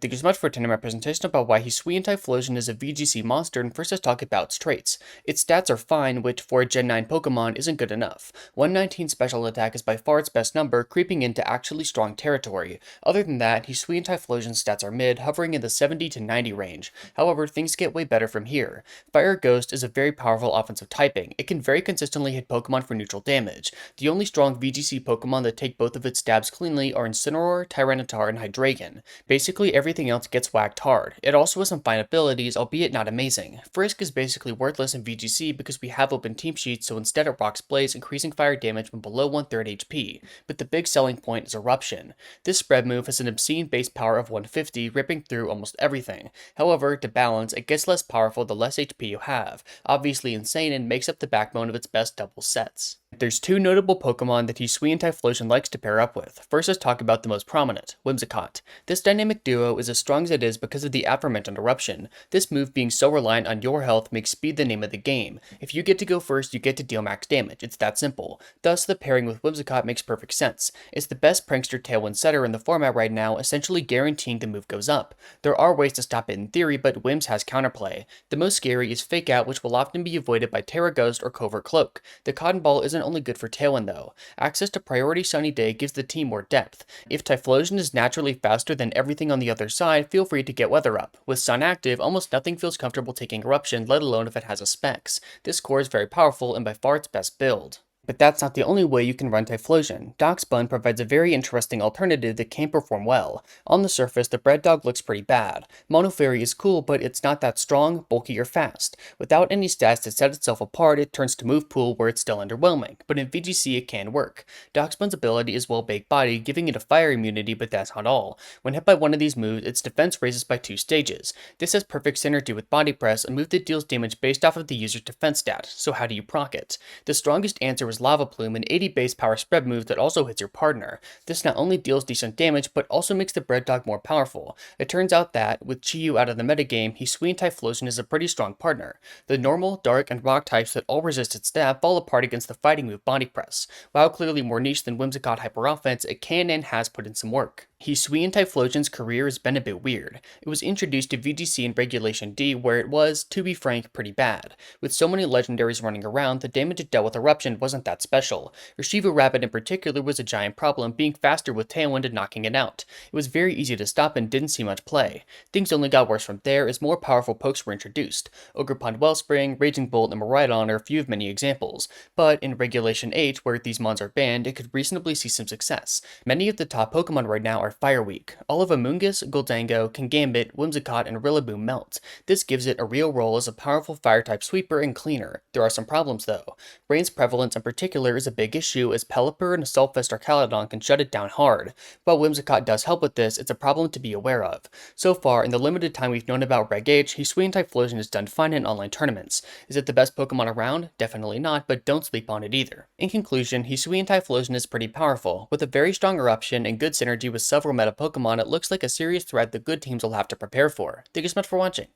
Thank you so much for attending my presentation about why Hisuian-Typhlosion is a VGC monster, and first let's talk about its traits. Its stats are fine, which for a Gen 9 Pokemon isn't good enough. 119 special attack is by far its best number, creeping into actually strong territory. Other than that, Hisuian-Typhlosion's stats are mid, hovering in the 70 to 90 range. However, things get way better from here. Fire Ghost is a very powerful offensive typing. It can very consistently hit Pokemon for neutral damage. The only strong VGC Pokemon that take both of its stabs cleanly are Incineroar, Tyranitar, and Hydreigon. Basically, everything else gets whacked hard. It also has some fine abilities, albeit not amazing. Frisk is basically worthless in VGC because we have open team sheets, so instead it rocks Blaze, increasing fire damage when below 1/3 HP. But the big selling point is Eruption. This spread move has an obscene base power of 150, ripping through almost everything. However, to balance, it gets less powerful the less HP you have. Obviously insane and makes up the backbone of its best double sets. There's two notable Pokemon that Hisuian-Typhlosion likes to pair up with. First, let's talk about the most prominent, Whimsicott. This dynamic duo is as strong as it is because of the aforementioned Eruption. This move being so reliant on your health makes speed the name of the game. If you get to go first, you get to deal max damage. It's that simple. Thus, the pairing with Whimsicott makes perfect sense. It's the best prankster Tailwind setter in the format right now, essentially guaranteeing the move goes up. There are ways to stop it in theory, but Whims has counterplay. The most scary is Fake Out, which will often be avoided by Terra Ghost or Covert Cloak. The Cotton Ball isn't only good for Tailwind though. Access to Priority Sunny Day gives the team more depth. If Typhlosion is naturally faster than everything on the other side, feel free to get Weather Up. With Sun active, almost nothing feels comfortable taking Eruption, let alone if it has a Specs. This core is very powerful and by far its best build. But that's not the only way you can run Typhlosion. Darkspun provides a very interesting alternative that can perform well. On the surface, the Bread Dog looks pretty bad. Monofairy is cool, but it's not that strong, bulky, or fast. Without any stats to set itself apart, it turns to Move Pool where it's still underwhelming, but in VGC it can work. Darkspun's ability is well-baked body, giving it a fire immunity, but that's not all. When hit by one of these moves, its defense raises by 2 stages. This has perfect synergy with Body Press, a move that deals damage based off of the user's defense stat, so how do you proc it? The strongest answer was Lava Plume, an 80 base power spread move that also hits your partner. This not only deals decent damage, but also makes the Bread Dog more powerful. It turns out that, with Chi-Yu out of the metagame, Hisuian-Typhlosion is a pretty strong partner. The normal, dark, and rock types that all resist its stab fall apart against the fighting move Body Press. While clearly more niche than Whimsicott Hyper Offense, it can and has put in some work. Hisuian-Typhlosion's career has been a bit weird. It was introduced to VGC in Regulation D, where it was, to be frank, pretty bad. With so many legendaries running around, the damage it dealt with Eruption wasn't that special. Reshiva Rabbit in particular was a giant problem, being faster with Tailwind and knocking it out. It was very easy to stop and didn't see much play. Things only got worse from there as more powerful pokes were introduced. Ogerpond Wellspring, Raging Bolt, and Miraidon are a few of many examples. But in Regulation H, where these mons are banned, it could reasonably see some success. Many of the top Pokemon right now are Fire Weak. All of Amoonguss, Goldango, Kingambit, Whimsicott, and Rillaboom melt. This gives it a real role as a powerful fire-type sweeper and cleaner. There are some problems though. Rain's prevalence in particular is a big issue as Pelipper and Assault Vest Archaludon can shut it down hard. While Whimsicott does help with this, it's a problem to be aware of. So far, in the limited time we've known about Reg H, Hisuian-Typhlosion has done fine in online tournaments. Is it the best Pokemon around? Definitely not, but don't sleep on it either. In conclusion, Hisuian-Typhlosion is pretty powerful. With a very strong Eruption and good synergy with several meta Pokemon, it looks like a serious threat that good teams will have to prepare for. Thank you so much for watching.